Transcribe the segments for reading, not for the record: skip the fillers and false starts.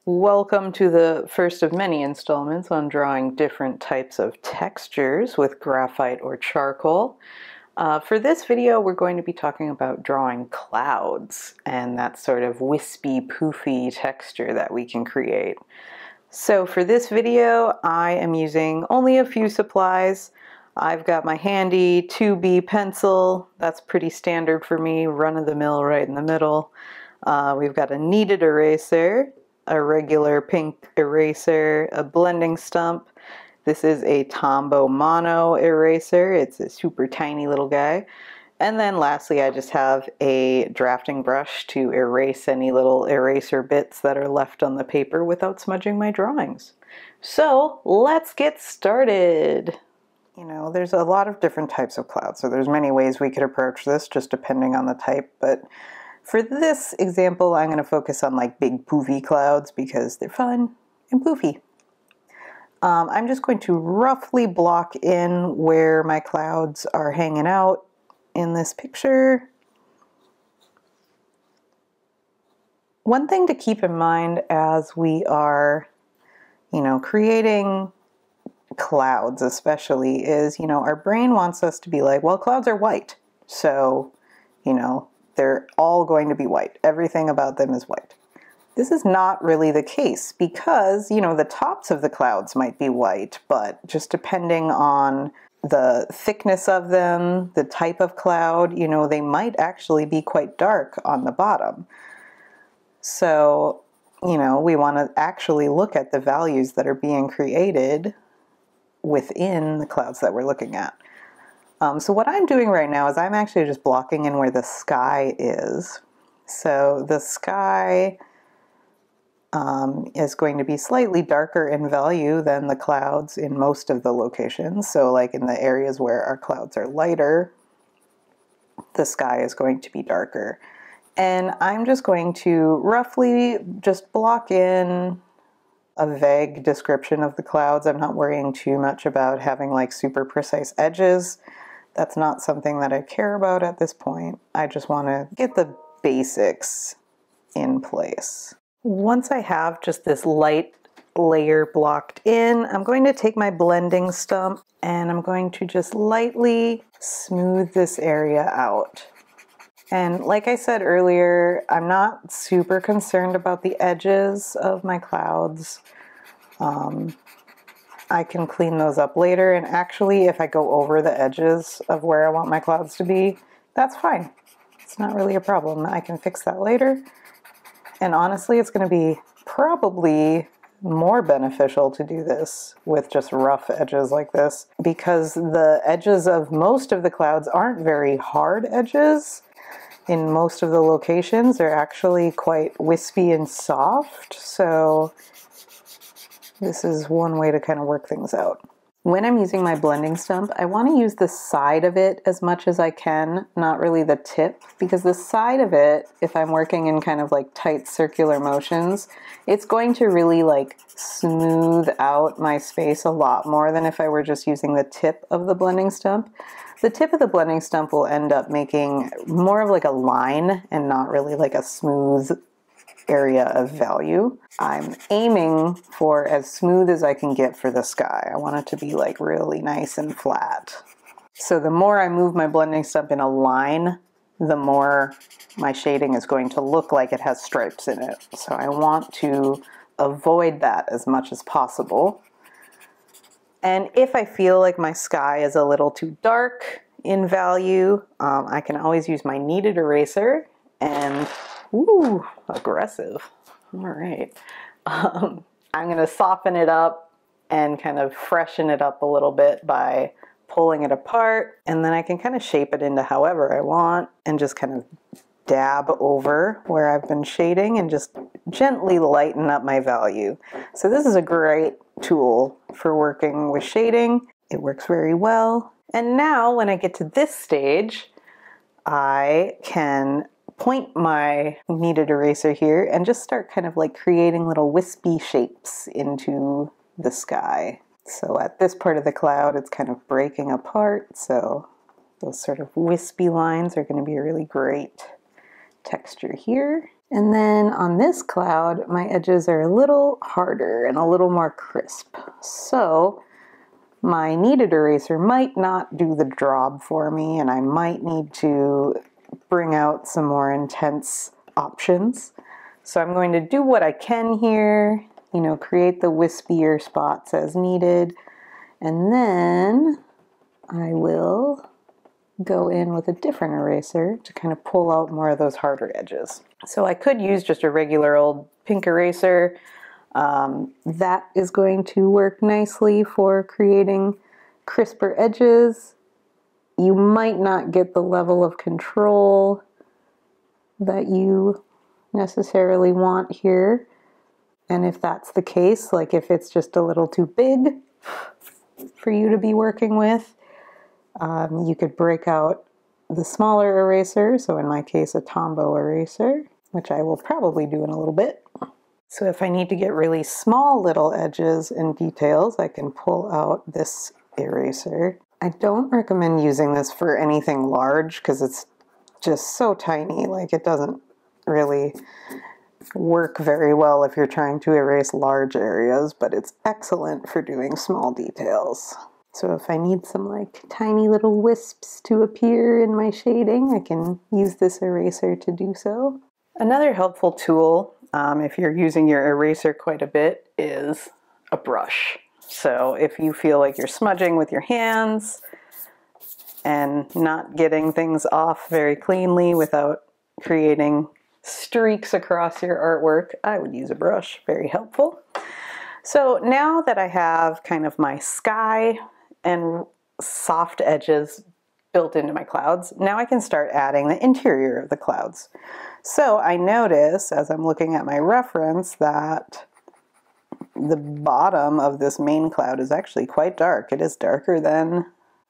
Welcome to the first of many installments on drawing different types of textures with graphite or charcoal. For this video, we're going to be talking about drawing clouds and that sort of wispy, poofy texture that we can create. So for this video, I am using only a few supplies. I've got my handy 2B pencil. That's pretty standard for me, run-of-the-mill right in the middle. We've got a kneaded eraser, a regular pink eraser, a blending stump. This is a Tombow Mono eraser. It's a super tiny little guy. And then lastly, I just have a drafting brush to erase any little eraser bits that are left on the paper without smudging my drawings. So let's get started. You know, there's a lot of different types of clouds, so there's many ways we could approach this just depending on the type, but for this example, I'm going to focus on like big poofy clouds because they're fun and poofy. I'm just going to roughly block in where my clouds are hanging out in this picture. One thing to keep in mind as we are, creating clouds especially is, our brain wants us to be like, well, clouds are white. So, they're all going to be white. Everything about them is white. This is not really the case because, the tops of the clouds might be white, but just depending on the thickness of them, the type of cloud, they might actually be quite dark on the bottom. So, we want to actually look at the values that are being created within the clouds that we're looking at. So what I'm doing right now is I'm actually just blocking in where the sky is. So the sky is going to be slightly darker in value than the clouds in most of the locations. So like in the areas where our clouds are lighter, the sky is going to be darker. And I'm just going to roughly just block in a vague description of the clouds. I'm not worrying too much about having like super precise edges. That's not something that I care about at this point. I just want to get the basics in place. Once I have just this light layer blocked in, I'm going to take my blending stump and I'm going to just lightly smooth this area out. And like I said earlier, I'm not super concerned about the edges of my clouds. I can clean those up later, and actually if I go over the edges of where I want my clouds to be, that's fine. It's not really a problem. I can fix that later. And honestly, it's going to be probably more beneficial to do this with just rough edges like this because the edges of most of the clouds aren't very hard edges. In most of the locations, they're actually quite wispy and soft, so this is one way to kind of work things out. When I'm using my blending stump, I want to use the side of it as much as I can, not really the tip, because the side of it, if I'm working in kind of like tight circular motions, it's going to really like smooth out my space a lot more than if I were just using the tip of the blending stump. The tip of the blending stump will end up making more of like a line and not really like a smooth area of value. I'm aiming for as smooth as I can get for the sky. I want it to be like really nice and flat. So the more I move my blending stump in a line, the more my shading is going to look like it has stripes in it. So I want to avoid that as much as possible. And if I feel like my sky is a little too dark in value, I can always use my kneaded eraser and ooh, aggressive. All right. I'm going to soften it up and kind of freshen it up a little bit by pulling it apart. And then I can kind of shape it into however I want and just kind of dab over where I've been shading and just gently lighten up my value. So this is a great tool for working with shading. It works very well. And now when I get to this stage, I can point my kneaded eraser here and just start kind of like creating little wispy shapes into the sky. So at this part of the cloud, it's kind of breaking apart. So those sort of wispy lines are going to be a really great texture here. And then on this cloud, my edges are a little harder and a little more crisp. So my kneaded eraser might not do the job for me, and I might need to bring out some more intense options. So I'm going to do what I can here, you know, create the wispier spots as needed, and then I will go in with a different eraser to kind of pull out more of those harder edges. So I could use just a regular old pink eraser. That is going to work nicely for creating crisper edges. You might not get the level of control that you necessarily want here. And if that's the case, like if it's just a little too big for you to be working with, you could break out the smaller eraser, so in my case a Tombow eraser, which I will probably do in a little bit. So if I need to get really small little edges and details, I can pull out this eraser. I don't recommend using this for anything large because it's just so tiny, like it doesn't really work very well if you're trying to erase large areas, but it's excellent for doing small details. So if I need some like tiny little wisps to appear in my shading, I can use this eraser to do so. Another helpful tool, if you're using your eraser quite a bit, is a brush. So if you feel like you're smudging with your hands and not getting things off very cleanly without creating streaks across your artwork, I would use a brush. Very helpful. So now that I have kind of my sky and soft edges built into my clouds, now I can start adding the interior of the clouds. So I notice as I'm looking at my reference that the bottom of this main cloud is actually quite dark. It is darker than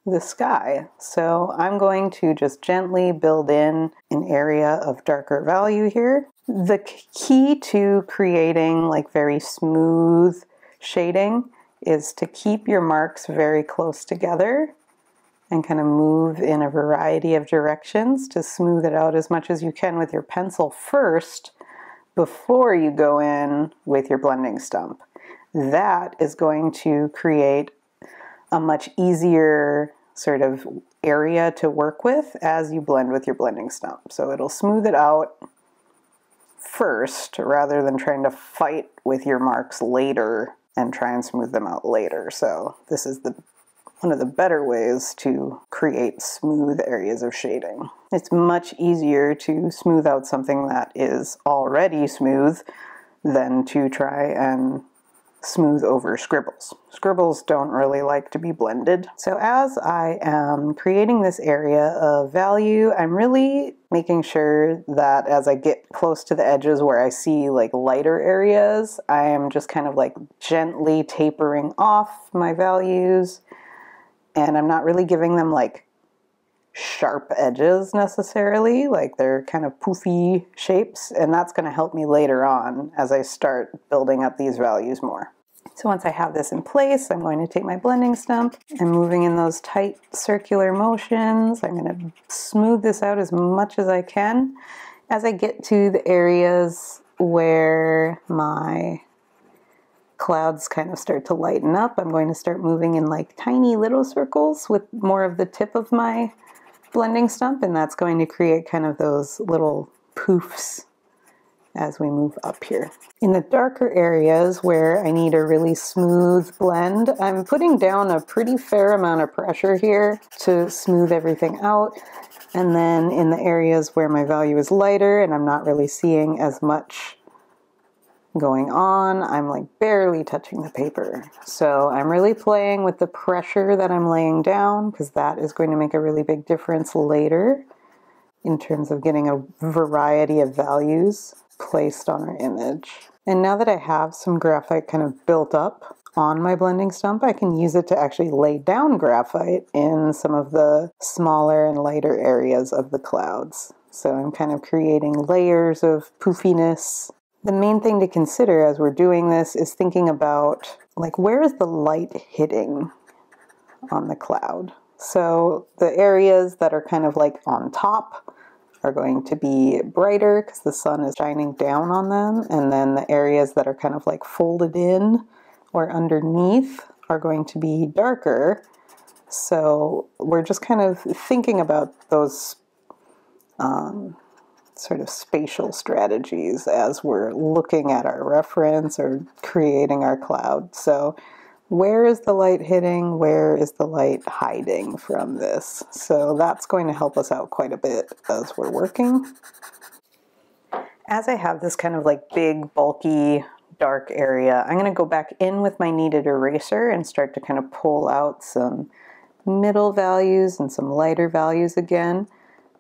the sky. So I'm going to just gently build in an area of darker value here. The key to creating like very smooth shading is to keep your marks very close together and kind of move in a variety of directions to smooth it out as much as you can with your pencil first before you go in with your blending stump. That is going to create a much easier sort of area to work with as you blend with your blending stump. So it'll smooth it out first rather than trying to fight with your marks later and try and smooth them out later. So this is one of the better ways to create smooth areas of shading. It's much easier to smooth out something that is already smooth than to try and smooth over scribbles. Scribbles don't really like to be blended. So as I am creating this area of value, I'm really making sure that as I get close to the edges where I see like lighter areas, I am just kind of like gently tapering off my values, and I'm not really giving them like sharp edges necessarily, like they're kind of poofy shapes, and that's going to help me later on as I start building up these values more. So once I have this in place, I'm going to take my blending stump and moving in those tight circular motions. I'm going to smooth this out as much as I can. As I get to the areas where my clouds kind of start to lighten up, I'm going to start moving in like tiny little circles with more of the tip of my blending stump, and that's going to create kind of those little poofs as we move up here. In the darker areas where I need a really smooth blend, I'm putting down a pretty fair amount of pressure here to smooth everything out. And then in the areas where my value is lighter and I'm not really seeing as much going on, I'm like barely touching the paper. So I'm really playing with the pressure that I'm laying down, because that is going to make a really big difference later in terms of getting a variety of values placed on our image. And now that I have some graphite kind of built up on my blending stump, I can use it to actually lay down graphite in some of the smaller and lighter areas of the clouds. So I'm kind of creating layers of poofiness. The main thing to consider as we're doing this is thinking about like, where is the light hitting on the cloud? So the areas that are kind of like on top are going to be brighter because the sun is shining down on them, and then the areas that are kind of like folded in or underneath are going to be darker. So we're just kind of thinking about those sort of spatial strategies as we're looking at our reference or creating our cloud. So where is the light hitting? Where is the light hiding from this? So that's going to help us out quite a bit as we're working. As I have this kind of like big, bulky, dark area, I'm going to go back in with my kneaded eraser and start to kind of pull out some middle values and some lighter values again.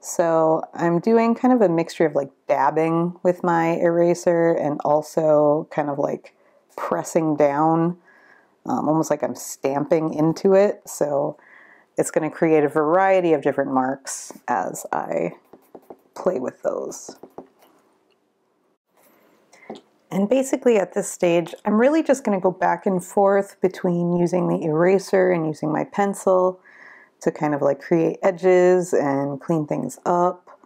So I'm doing kind of a mixture of like dabbing with my eraser and also kind of like pressing down, almost like I'm stamping into it. So it's going to create a variety of different marks as I play with those. And basically at this stage, I'm really just going to go back and forth between using the eraser and using my pencil to kind of like create edges and clean things up.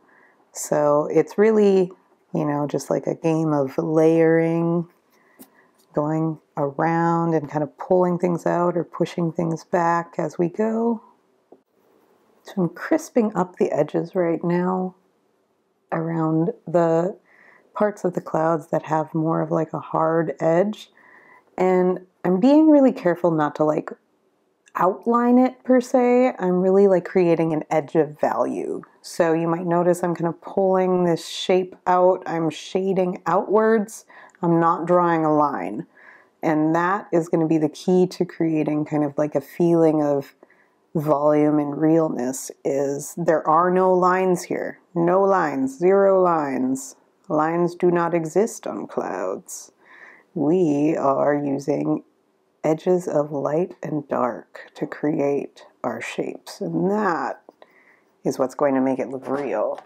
So it's really, you know, just like a game of layering, going around and kind of pulling things out or pushing things back as we go. So I'm crisping up the edges right now around the parts of the clouds that have more of like a hard edge. And I'm being really careful not to like outline it per se. I'm really like creating an edge of value. So you might notice I'm kind of pulling this shape out. I'm shading outwards. I'm not drawing a line. And that is going to be the key to creating kind of like a feeling of volume and realness. Is there are no lines here. No lines, zero lines. Lines do not exist on clouds. We are using edges of light and dark to create our shapes, and that is what's going to make it look real.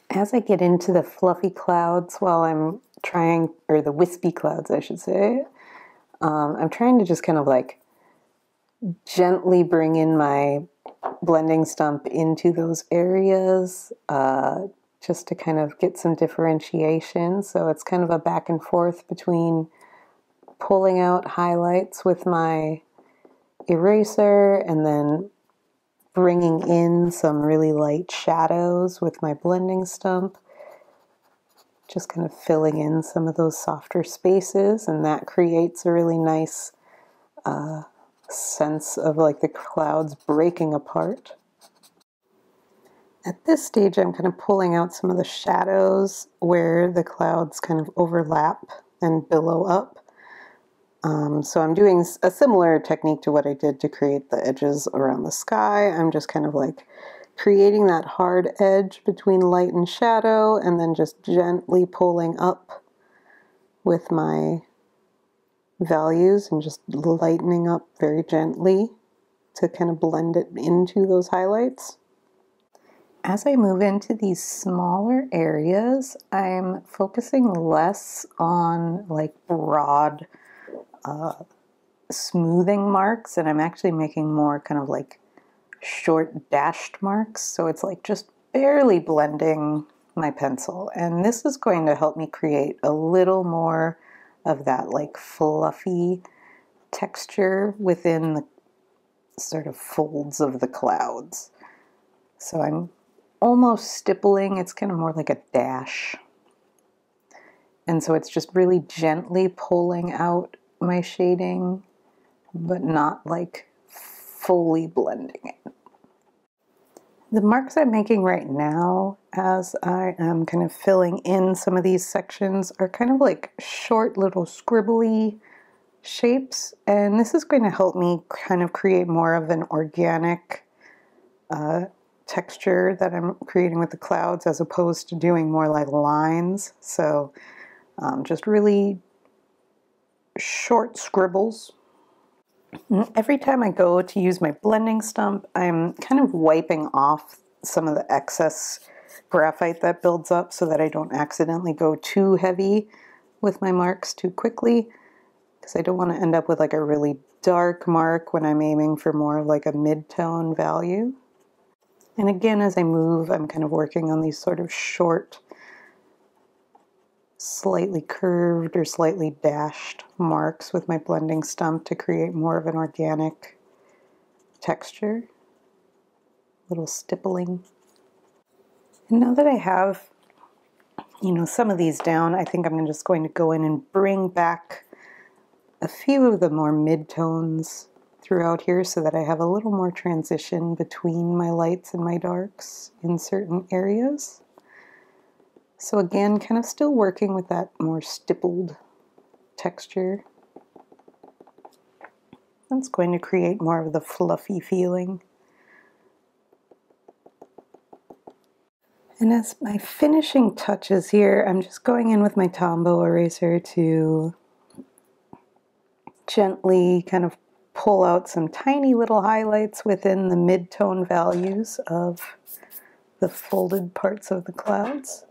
As I get into the fluffy clouds while I'm trying, or the wispy clouds I should say, I'm trying to just kind of like gently bring in my blending stump into those areas, just to kind of get some differentiation. So it's kind of a back and forth between pulling out highlights with my eraser and then bringing in some really light shadows with my blending stump. Just kind of filling in some of those softer spaces, and that creates a really nice sense of like the clouds breaking apart. At this stage, I'm kind of pulling out some of the shadows where the clouds kind of overlap and billow up. So I'm doing a similar technique to what I did to create the edges around the sky. I'm just kind of like creating that hard edge between light and shadow, and then just gently pulling up with my values and just lightening up very gently to kind of blend it into those highlights. As I move into these smaller areas, I'm focusing less on like broad smoothing marks, and I'm actually making more kind of like short dashed marks. So it's like just barely blending my pencil. And this is going to help me create a little more of that like fluffy texture within the sort of folds of the clouds. So I'm almost stippling. It's kind of more like a dash. And so it's just really gently pulling out my shading, but not like fully blending it. The marks I'm making right now as I am kind of filling in some of these sections are kind of like short little scribbly shapes, and this is going to help me kind of create more of an organic texture that I'm creating with the clouds, as opposed to doing more like lines. So just really short scribbles. Every time I go to use my blending stump, I'm kind of wiping off some of the excess graphite that builds up so that I don't accidentally go too heavy with my marks too quickly, because I don't want to end up with like a really dark mark when I'm aiming for more like a mid-tone value. And again, as I move, I'm kind of working on these sort of short, slightly curved or slightly dashed marks with my blending stump to create more of an organic texture. A little stippling. And now that I have, some of these down, I think I'm just going to go in and bring back a few of the more mid-tones throughout here so that I have a little more transition between my lights and my darks in certain areas. So again, kind of still working with that more stippled texture. That's going to create more of the fluffy feeling. And as my finishing touches here, I'm just going in with my Tombow eraser to gently kind of pull out some tiny little highlights within the mid-tone values of the folded parts of the clouds.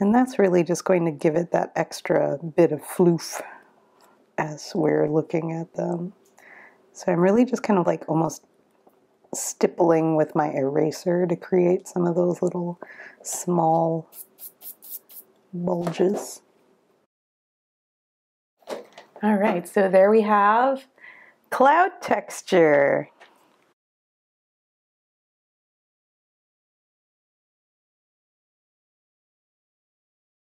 And that's really just going to give it that extra bit of floof as we're looking at them. So I'm really just kind of like almost stippling with my eraser to create some of those little small bulges. All right, so there we have cloud texture.